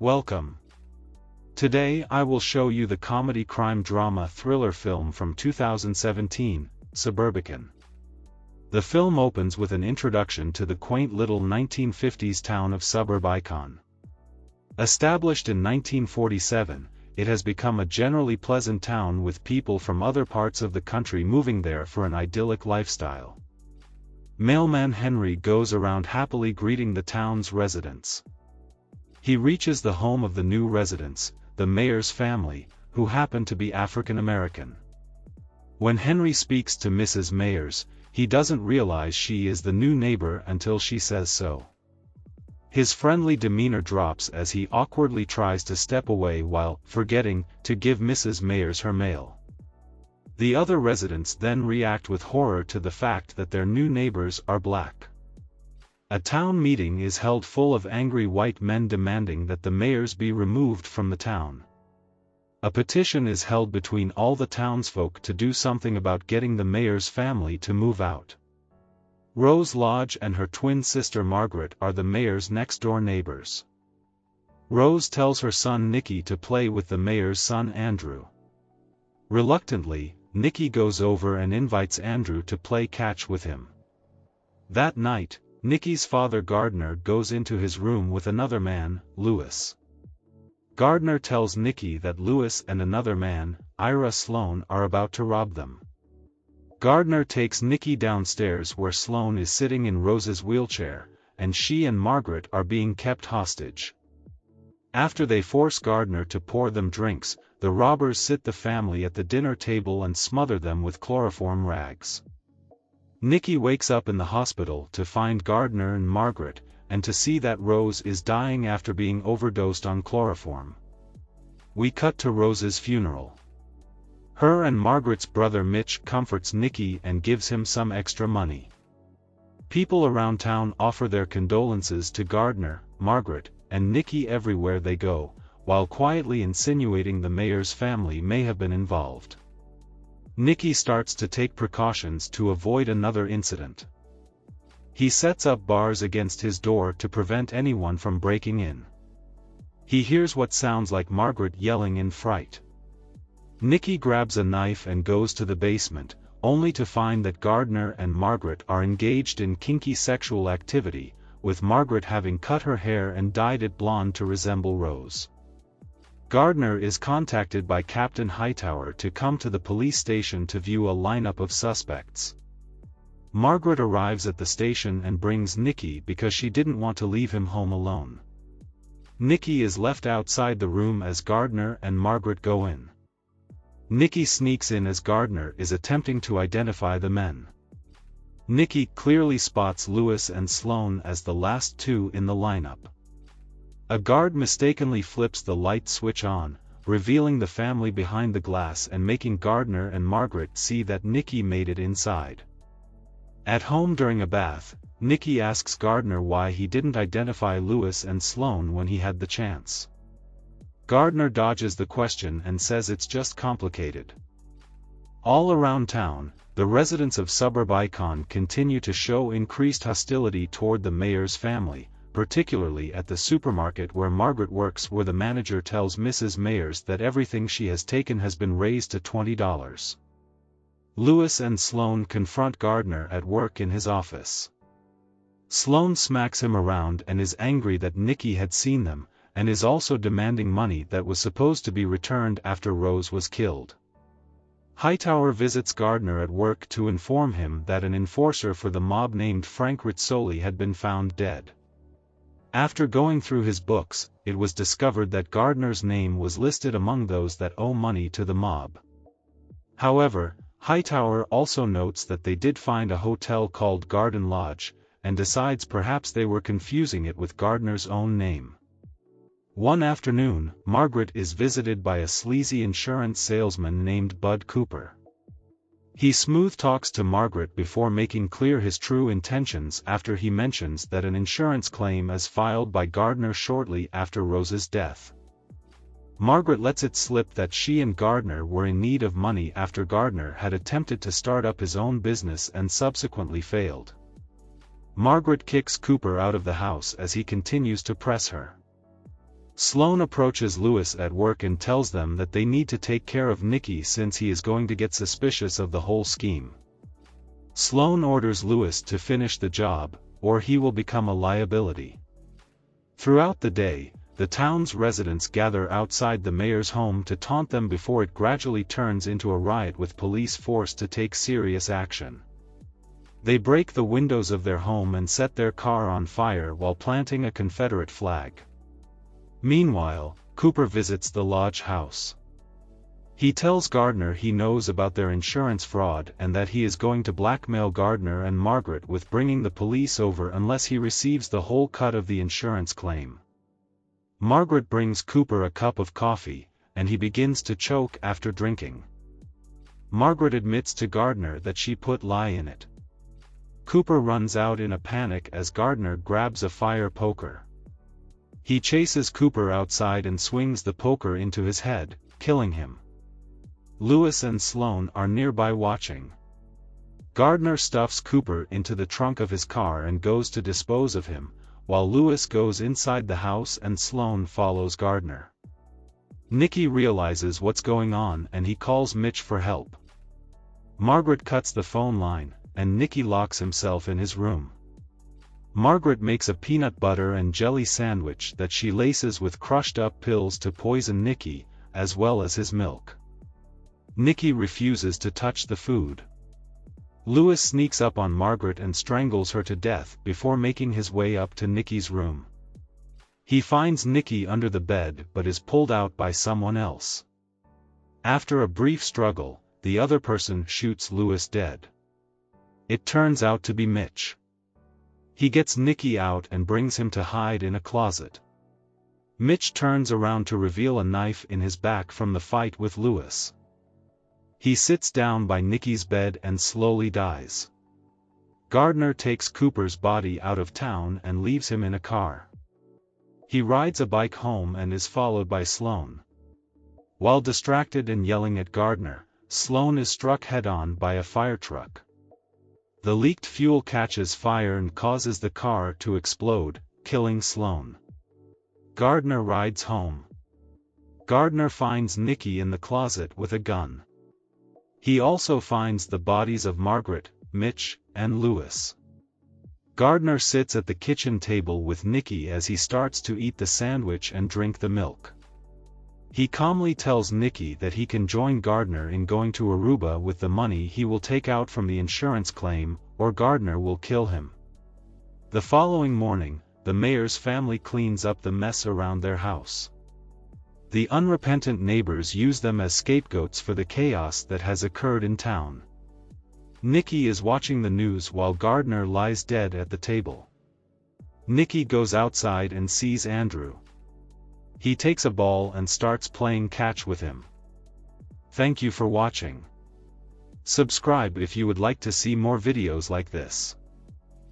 Welcome. Today I will show you the comedy crime drama thriller film from 2017, Suburbicon. The film opens with an introduction to the quaint little 1950s town of Suburbicon. Established in 1947, it has become a generally pleasant town with people from other parts of the country moving there for an idyllic lifestyle. Mailman Henry goes around happily greeting the town's residents. He reaches the home of the new residents, the mayor's family, who happen to be African American. When Henry speaks to Mrs. Mayers, he doesn't realize she is the new neighbor until she says so. His friendly demeanor drops as he awkwardly tries to step away while forgetting to give Mrs. Mayers her mail. The other residents then react with horror to the fact that their new neighbors are black. A town meeting is held full of angry white men demanding that the mayors be removed from the town. A petition is held between all the townsfolk to do something about getting the mayor's family to move out. Rose Lodge and her twin sister Margaret are the mayor's next-door neighbors. Rose tells her son Nicky to play with the mayor's son Andrew. Reluctantly, Nicky goes over and invites Andrew to play catch with him. That night, Nicky's father Gardner goes into his room with another man, Lewis. Gardner tells Nicky that Lewis and another man, Ira Sloan, are about to rob them. Gardner takes Nicky downstairs where Sloan is sitting in Rose's wheelchair, and she and Margaret are being kept hostage. After they force Gardner to pour them drinks, the robbers sit the family at the dinner table and smother them with chloroform rags. Nicky wakes up in the hospital to find Gardner and Margaret, and to see that Rose is dying after being overdosed on chloroform. We cut to Rose's funeral. Her and Margaret's brother Mitch comforts Nicky and gives him some extra money. People around town offer their condolences to Gardner, Margaret, and Nicky everywhere they go, while quietly insinuating the mayor's family may have been involved. Nicky starts to take precautions to avoid another incident. He sets up bars against his door to prevent anyone from breaking in. He hears what sounds like Margaret yelling in fright. Nicky grabs a knife and goes to the basement, only to find that Gardner and Margaret are engaged in kinky sexual activity, with Margaret having cut her hair and dyed it blonde to resemble Rose. Gardner is contacted by Captain Hightower to come to the police station to view a lineup of suspects. Margaret arrives at the station and brings Nicky because she didn't want to leave him home alone. Nicky is left outside the room as Gardner and Margaret go in. Nicky sneaks in as Gardner is attempting to identify the men. Nicky clearly spots Lewis and Sloan as the last two in the lineup. A guard mistakenly flips the light switch on, revealing the family behind the glass and making Gardner and Margaret see that Nicky made it inside. At home during a bath, Nicky asks Gardner why he didn't identify Lewis and Sloan when he had the chance. Gardner dodges the question and says it's just complicated. All around town, the residents of Suburbicon continue to show increased hostility toward the mayor's family, particularly at the supermarket where Margaret works, where the manager tells Mrs. Mayers that everything she has taken has been raised to $20. Lewis and Sloan confront Gardner at work in his office. Sloan smacks him around and is angry that Nicky had seen them, and is also demanding money that was supposed to be returned after Rose was killed. Hightower visits Gardner at work to inform him that an enforcer for the mob named Frank Rizzoli had been found dead. After going through his books, it was discovered that Gardner's name was listed among those that owe money to the mob. However, Hightower also notes that they did find a hotel called Garden Lodge, and decides perhaps they were confusing it with Gardner's own name. One afternoon, Margaret is visited by a sleazy insurance salesman named Bud Cooper. He smooth talks to Margaret before making clear his true intentions after he mentions that an insurance claim is filed by Gardner shortly after Rose's death. Margaret lets it slip that she and Gardner were in need of money after Gardner had attempted to start up his own business and subsequently failed. Margaret kicks Cooper out of the house as he continues to press her. Sloane approaches Lewis at work and tells them that they need to take care of Nicky since he is going to get suspicious of the whole scheme. Sloane orders Lewis to finish the job, or he will become a liability. Throughout the day, the town's residents gather outside the mayor's home to taunt them before it gradually turns into a riot with police forced to take serious action. They break the windows of their home and set their car on fire while planting a Confederate flag. Meanwhile, Cooper visits the Lodge house. He tells Gardner he knows about their insurance fraud and that he is going to blackmail Gardner and Margaret with bringing the police over unless he receives the whole cut of the insurance claim. Margaret brings Cooper a cup of coffee, and he begins to choke after drinking. Margaret admits to Gardner that she put lye in it. Cooper runs out in a panic as Gardner grabs a fire poker. He chases Cooper outside and swings the poker into his head, killing him. Lewis and Sloane are nearby watching. Gardner stuffs Cooper into the trunk of his car and goes to dispose of him, while Lewis goes inside the house and Sloane follows Gardner. Nicky realizes what's going on and he calls Mitch for help. Margaret cuts the phone line, and Nicky locks himself in his room. Margaret makes a peanut butter and jelly sandwich that she laces with crushed-up pills to poison Nicky, as well as his milk. Nicky refuses to touch the food. Lewis sneaks up on Margaret and strangles her to death before making his way up to Nicky's room. He finds Nicky under the bed but is pulled out by someone else. After a brief struggle, the other person shoots Lewis dead. It turns out to be Mitch. He gets Nicky out and brings him to hide in a closet. Mitch turns around to reveal a knife in his back from the fight with Lewis. He sits down by Nicky's bed and slowly dies. Gardner takes Cooper's body out of town and leaves him in a car. He rides a bike home and is followed by Sloane. While distracted and yelling at Gardner, Sloane is struck head-on by a fire truck. The leaked fuel catches fire and causes the car to explode, killing Sloane. Gardner rides home. Gardner finds Nicky in the closet with a gun. He also finds the bodies of Margaret, Mitch, and Lewis. Gardner sits at the kitchen table with Nicky as he starts to eat the sandwich and drink the milk. He calmly tells Nicky that he can join Gardner in going to Aruba with the money he will take out from the insurance claim, or Gardner will kill him. The following morning, the mayor's family cleans up the mess around their house. The unrepentant neighbors use them as scapegoats for the chaos that has occurred in town. Nicky is watching the news while Gardner lies dead at the table. Nicky goes outside and sees Andrew. He takes a ball and starts playing catch with him. Thank you for watching. Subscribe if you would like to see more videos like this.